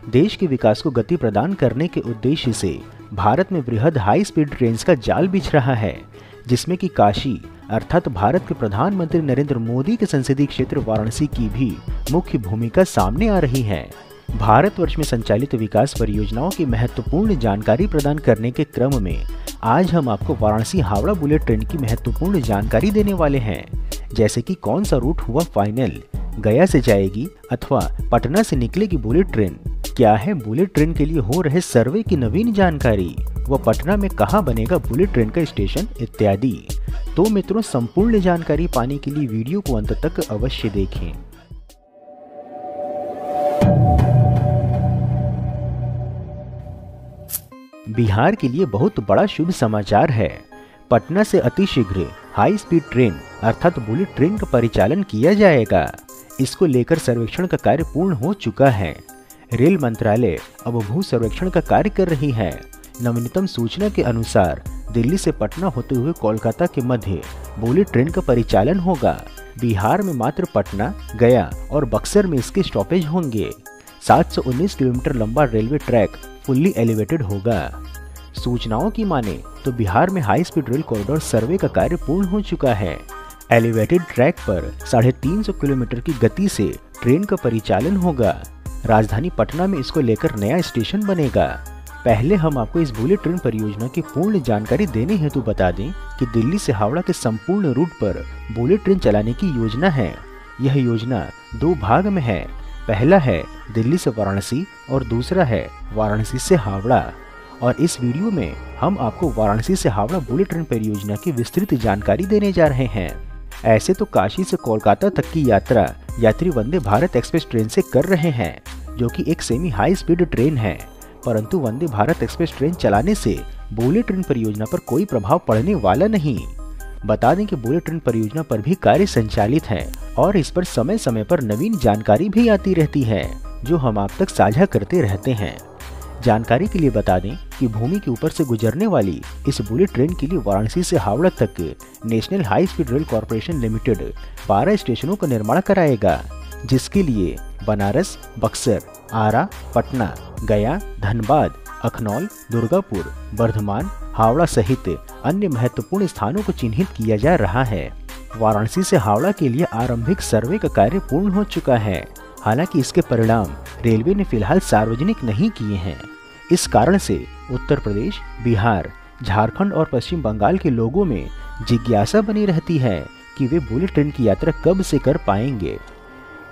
देश के विकास को गति प्रदान करने के उद्देश्य से भारत में बृहद हाई स्पीड ट्रेन्स का जाल बिछ रहा है, जिसमें कि काशी अर्थात भारत के प्रधानमंत्री नरेंद्र मोदी के संसदीय क्षेत्र वाराणसी की भी मुख्य भूमिका सामने आ रही है। भारतवर्ष में संचालित विकास परियोजनाओं की महत्वपूर्ण जानकारी प्रदान करने के क्रम में आज हम आपको वाराणसी हावड़ा बुलेट ट्रेन की महत्वपूर्ण जानकारी देने वाले हैं, जैसे कि कौन सा रूट हुआ फाइनल, गया से जाएगी अथवा पटना से निकलेगी बुलेट ट्रेन, क्या है बुलेट ट्रेन के लिए हो रहे सर्वे की नवीन जानकारी, व पटना में कहाँ बनेगा बुलेट ट्रेन का स्टेशन इत्यादि। तो मित्रों, संपूर्ण जानकारी पाने के लिए वीडियो को अंत तक अवश्य देखें। बिहार के लिए बहुत बड़ा शुभ समाचार है। पटना से अतिशीघ्र हाई स्पीड ट्रेन अर्थात बुलेट ट्रेन का परिचालन किया जाएगा। इसको लेकर सर्वेक्षण का कार्य पूर्ण हो चुका है। रेल मंत्रालय अब भू सर्वेक्षण का कार्य कर रही है। नवीनतम सूचना के अनुसार दिल्ली से पटना होते हुए कोलकाता के मध्य बुलेट ट्रेन का परिचालन होगा। बिहार में मात्र पटना, गया और बक्सर में इसके स्टॉपेज होंगे। 719 किलोमीटर लंबा रेलवे ट्रैक फुल्ली एलिवेटेड होगा। सूचनाओं की माने तो बिहार में हाई स्पीड रेल कॉरिडोर सर्वे का कार्य पूर्ण हो चुका है। एलिवेटेड ट्रैक पर 350 किलोमीटर की गति से ट्रेन का परिचालन होगा। राजधानी पटना में इसको लेकर नया स्टेशन बनेगा। पहले हम आपको इस बुलेट ट्रेन परियोजना की पूर्ण जानकारी देने हेतु बता दें कि दिल्ली से हावड़ा के संपूर्ण रूट पर बुलेट ट्रेन चलाने की योजना है। यह योजना 2 भाग में है। पहला है दिल्ली से वाराणसी और दूसरा है वाराणसी से हावड़ा। और इस वीडियो में हम आपको वाराणसी से हावड़ा बुलेट ट्रेन परियोजना की विस्तृत जानकारी देने जा रहे हैं। ऐसे तो काशी से कोलकाता तक की यात्रा यात्री वंदे भारत एक्सप्रेस ट्रेन से कर रहे हैं, जो कि एक सेमी हाई स्पीड ट्रेन है। परंतु वंदे भारत एक्सप्रेस ट्रेन चलाने से बुलेट ट्रेन परियोजना पर कोई प्रभाव पड़ने वाला नहीं। बता दें कि बुलेट ट्रेन परियोजना पर भी कार्य संचालित है और इस पर समय समय पर नवीन जानकारी भी आती रहती है, जो हम आप तक साझा करते रहते हैं। जानकारी के लिए बता दें कि भूमि के ऊपर से गुजरने वाली इस बुलेट ट्रेन के लिए वाराणसी से हावड़ा तक national high speed rail corporation limited 12 स्टेशनों का निर्माण कराएगा, जिसके लिए बनारस, बक्सर, आरा, पटना, गया, धनबाद, अखनौल, दुर्गापुर, बर्धमान, हावड़ा सहित अन्य महत्वपूर्ण स्थानों को चिन्हित किया जा रहा है। वाराणसी से हावड़ा के लिए आरंभिक सर्वे का कार्य पूर्ण हो चुका है। हालांकि इसके परिणाम रेलवे ने फिलहाल सार्वजनिक नहीं किए हैं। इस कारण से उत्तर प्रदेश, बिहार, झारखंड और पश्चिम बंगाल के लोगों में जिज्ञासा बनी रहती है कि वे बुलेट ट्रेन की यात्रा कब से कर पाएंगे।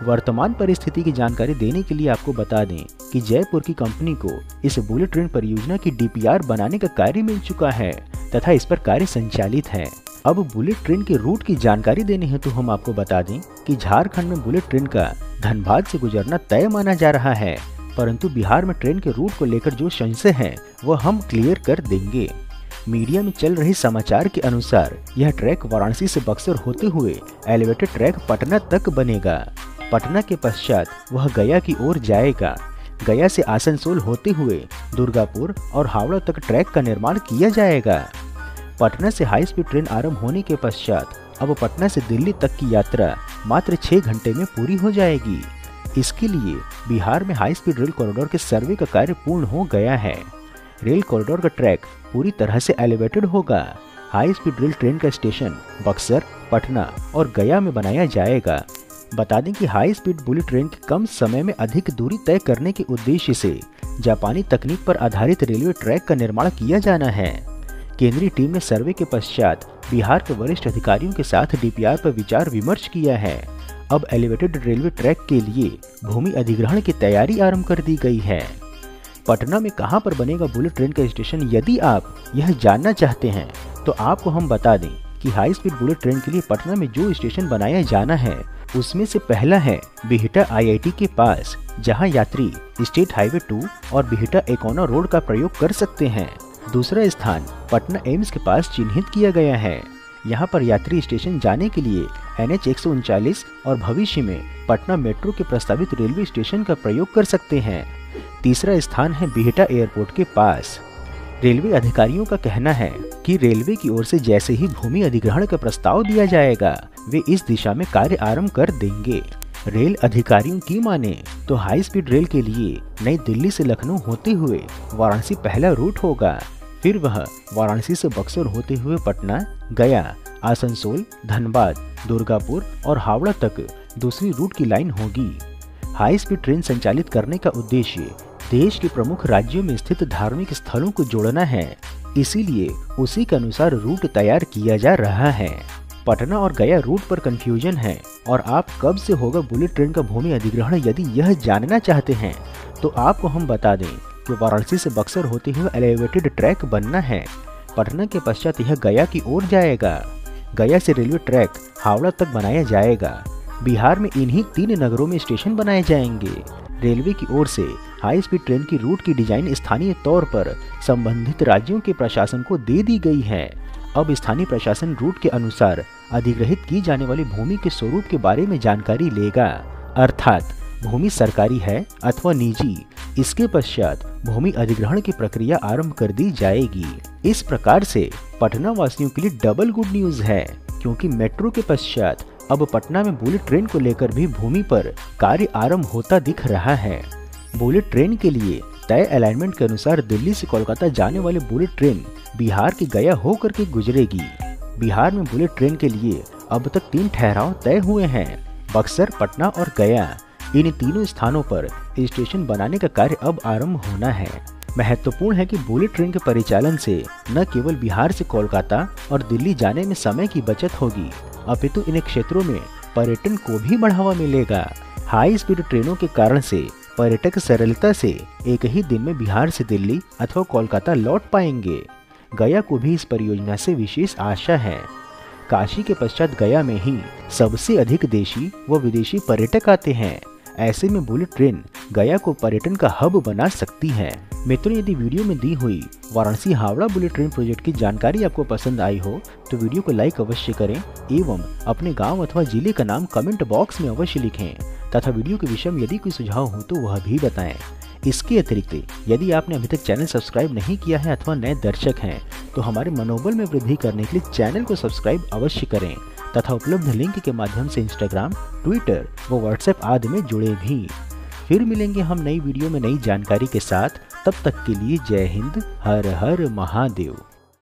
वर्तमान परिस्थिति की जानकारी देने के लिए आपको बता दें कि जयपुर की कंपनी को इस बुलेट ट्रेन परियोजना की डीपीआर बनाने का कार्य मिल चुका है तथा इस पर कार्य संचालित है। अब बुलेट ट्रेन के रूट की जानकारी देने हेतु हम आपको बता दें कि झारखंड में बुलेट ट्रेन का धनबाद से गुजरना तय माना जा रहा है, परंतु बिहार में ट्रेन के रूट को लेकर जो संशय है वह हम क्लियर कर देंगे। मीडिया में चल रहे समाचार के अनुसार यह ट्रैक वाराणसी से बक्सर होते हुए एलिवेटेड ट्रैक पटना तक बनेगा। पटना के पश्चात वह गया की ओर जाएगा। गया से आसनसोल होते हुए दुर्गापुर और हावड़ा तक ट्रैक का निर्माण किया जाएगा। पटना से हाई स्पीड ट्रेन आरंभ होने के पश्चात अब पटना से दिल्ली तक की यात्रा मात्र 6 घंटे में पूरी हो जाएगी। इसके लिए बिहार में हाई स्पीड रेल कॉरिडोर के सर्वे का कार्य पूर्ण हो गया है। रेल कॉरिडोर का ट्रैक पूरी तरह से एलिवेटेड होगा। हाई स्पीड रेल ट्रेन का स्टेशन बक्सर, पटना और गया में बनाया जाएगा। बता दें कि हाई स्पीड बुलेट ट्रेन के कम समय में अधिक दूरी तय करने के उद्देश्य से जापानी तकनीक पर आधारित रेलवे ट्रैक का निर्माण किया जाना है। केंद्रीय टीम ने सर्वे के पश्चात बिहार के वरिष्ठ अधिकारियों के साथ डीपीआर पर विचार विमर्श किया है। अब एलिवेटेड रेलवे ट्रैक के लिए भूमि अधिग्रहण की तैयारी आरंभ कर दी गई है। पटना में कहां पर बनेगा बुलेट ट्रेन का स्टेशन, यदि आप यह जानना चाहते हैं तो आपको हम बता दें कि हाई स्पीड बुलेट ट्रेन के लिए पटना में जो स्टेशन बनाया जाना है उसमें से पहला है बिहटा आईआईटी के पास, जहां यात्री स्टेट हाईवे 2 और बिहटा एकोना रोड का प्रयोग कर सकते हैं। दूसरा स्थान पटना एम्स के पास चिन्हित किया गया है। यहाँ पर यात्री स्टेशन जाने के लिए NH 139 और भविष्य में पटना मेट्रो के प्रस्तावित रेलवे स्टेशन का प्रयोग कर सकते हैं। तीसरा स्थान है बिहटा एयरपोर्ट के पास। रेलवे अधिकारियों का कहना है कि रेलवे की ओर से जैसे ही भूमि अधिग्रहण का प्रस्ताव दिया जाएगा वे इस दिशा में कार्य आरंभ कर देंगे। रेल अधिकारियों की माने तो हाई स्पीड रेल के लिए नई दिल्ली से लखनऊ होते हुए वाराणसी पहला रूट होगा। फिर वह वाराणसी से बक्सर होते हुए पटना, गया, आसनसोल, धनबाद, दुर्गापुर और हावड़ा तक दूसरी रूट की लाइन होगी। हाई स्पीड ट्रेन संचालित करने का उद्देश्य देश के प्रमुख राज्यों में स्थित धार्मिक स्थलों को जोड़ना है, इसीलिए उसी के अनुसार रूट तैयार किया जा रहा है। पटना और गया रूट पर कंफ्यूजन है और आप कब से होगा बुलेट ट्रेन का भूमि अधिग्रहण, यदि यह जानना चाहते हैं तो आपको हम बता दें कि वाराणसी से बक्सर होते हुए एलिवेटेड ट्रैक बनना है। पटना के पश्चात यह गया की ओर जाएगा। गया से रेलवे ट्रैक हावड़ा तक बनाया जाएगा। बिहार में इन्हीं 3 नगरों में स्टेशन बनाए जाएंगे। रेलवे की ओर से हाई स्पीड ट्रेन की रूट की डिजाइन स्थानीय तौर पर संबंधित राज्यों के प्रशासन को दे दी गई है। अब स्थानीय प्रशासन रूट के अनुसार अधिग्रहित की जाने वाली भूमि के स्वरूप के बारे में जानकारी लेगा, अर्थात भूमि सरकारी है अथवा निजी। इसके पश्चात भूमि अधिग्रहण की प्रक्रिया आरंभ कर दी जाएगी। इस प्रकार से पटना वासियों के लिए डबल गुड न्यूज है, क्योंकि मेट्रो के पश्चात अब पटना में बुलेट ट्रेन को लेकर भी भूमि पर कार्य आरंभ होता दिख रहा है। बुलेट ट्रेन के लिए तय अलाइनमेंट के अनुसार दिल्ली से कोलकाता जाने वाली बुलेट ट्रेन बिहार के गया होकर के गुजरेगी। बिहार में बुलेट ट्रेन के लिए अब तक 3 ठहराव तय हुए हैं, बक्सर, पटना और गया। इन तीनों स्थानों पर स्टेशन बनाने का कार्य अब आरंभ होना है। महत्वपूर्ण है कि बुलेट ट्रेन के परिचालन से न केवल बिहार से कोलकाता और दिल्ली जाने में समय की बचत होगी, अपितु इन क्षेत्रों में पर्यटन को भी बढ़ावा मिलेगा। हाई स्पीड ट्रेनों के कारण से पर्यटक सरलता से एक ही दिन में बिहार से दिल्ली अथवा कोलकाता लौट पाएंगे। गया को भी इस परियोजना से विशेष आशा है। काशी के पश्चात गया में ही सबसे अधिक देशी व विदेशी पर्यटक आते हैं। ऐसे में बुलेट ट्रेन गया को पर्यटन का हब बना सकती है। मित्रों, यदि वीडियो में दी हुई Varanasi Howrah bullet train project की जानकारी आपको पसंद आई हो तो वीडियो को लाइक अवश्य करें एवं अपने गांव अथवा जिले का नाम कमेंट बॉक्स में अवश्य लिखें तथा वीडियो के विषय में यदि कोई सुझाव हो तो वह भी बताएं। इसके अतिरिक्त यदि आपने अभी तक चैनल सब्सक्राइब नहीं किया है अथवा नए दर्शक हैं तो हमारे मनोबल में वृद्धि करने के लिए चैनल को सब्सक्राइब अवश्य करें तथा उपलब्ध लिंक के माध्यम से इंस्टाग्राम, ट्विटर व व्हाट्सएप आदि में जुड़े भी। फिर मिलेंगे हम नई वीडियो में नई जानकारी के साथ। तब तक के लिए जय हिंद, हर हर महादेव।